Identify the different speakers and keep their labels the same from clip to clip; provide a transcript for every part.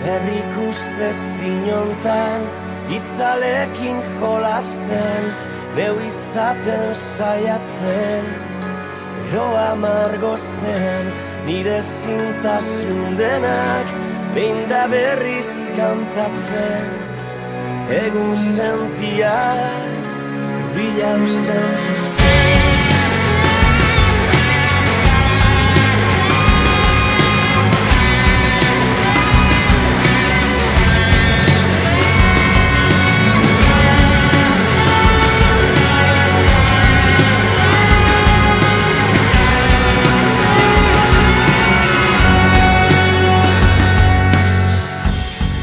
Speaker 1: Herrik uste zinontan, itzalekin jolasten, neu izaten saiatzen, ero amargozten, nire zintasun denak, behin da berriz kantatzen, egun sentia, bila sentitzen.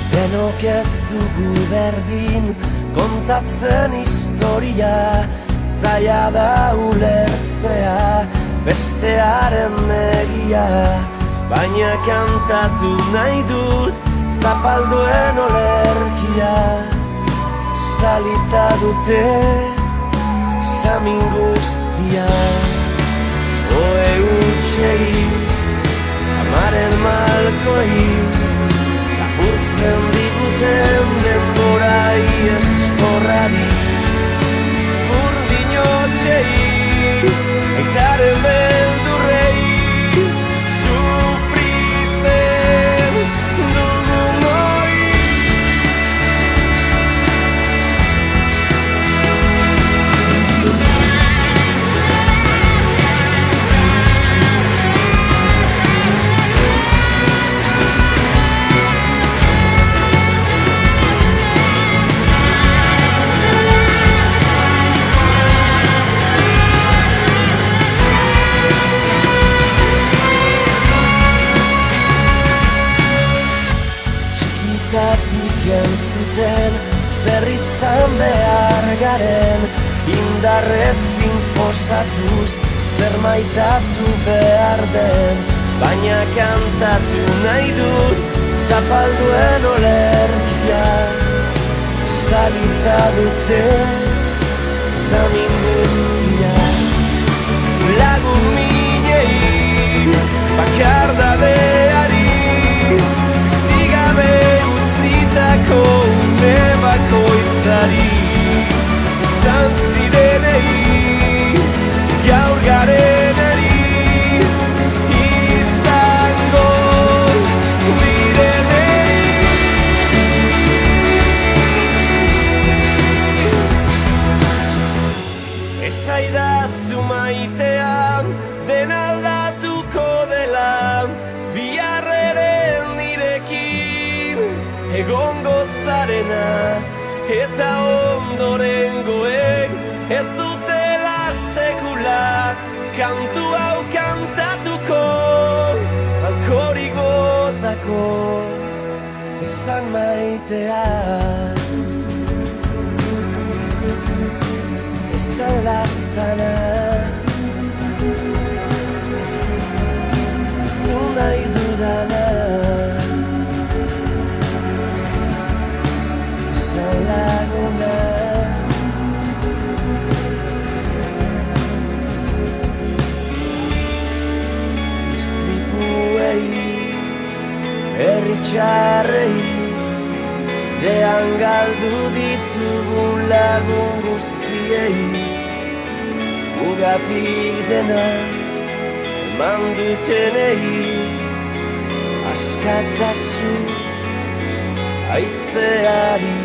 Speaker 1: Denok ez dugu berdin kontatzen historia, zaila da ulertzea bestearen egia, baina kantatu nahi dut zapalduen olerkia. Estalita dute samin guztia, oe utxei, amaren malkoi, urtzen diguten denborai eskorrari, urdinotxei, aitaren beldurrei, sufritzen dugun hoi. Tatik entzuten, zer izan behar garen, indarrez inposatuz, zer maitatu behar den, baina kantatu nahi dut zapalduen olerkia. Estalita dute samin guztia, lagun minei, bakardadeari, zitako une bakoitzari, iztantzirenei, gaur garenari, izango direnei. Esaidazu maitean, den aldatuko dela, biharreren nirekin, egongo zarena, eta ondorengoek ez dutela sekula, kantu hau kantatuko, alkorik botako, esan maitean, esan lastana, entzun nahi dudana. Laguna, istripuei, herritxarrei, dean galdu ditugun lagun guztiei, mugatik dena eman dutenei, askatasun haizeari.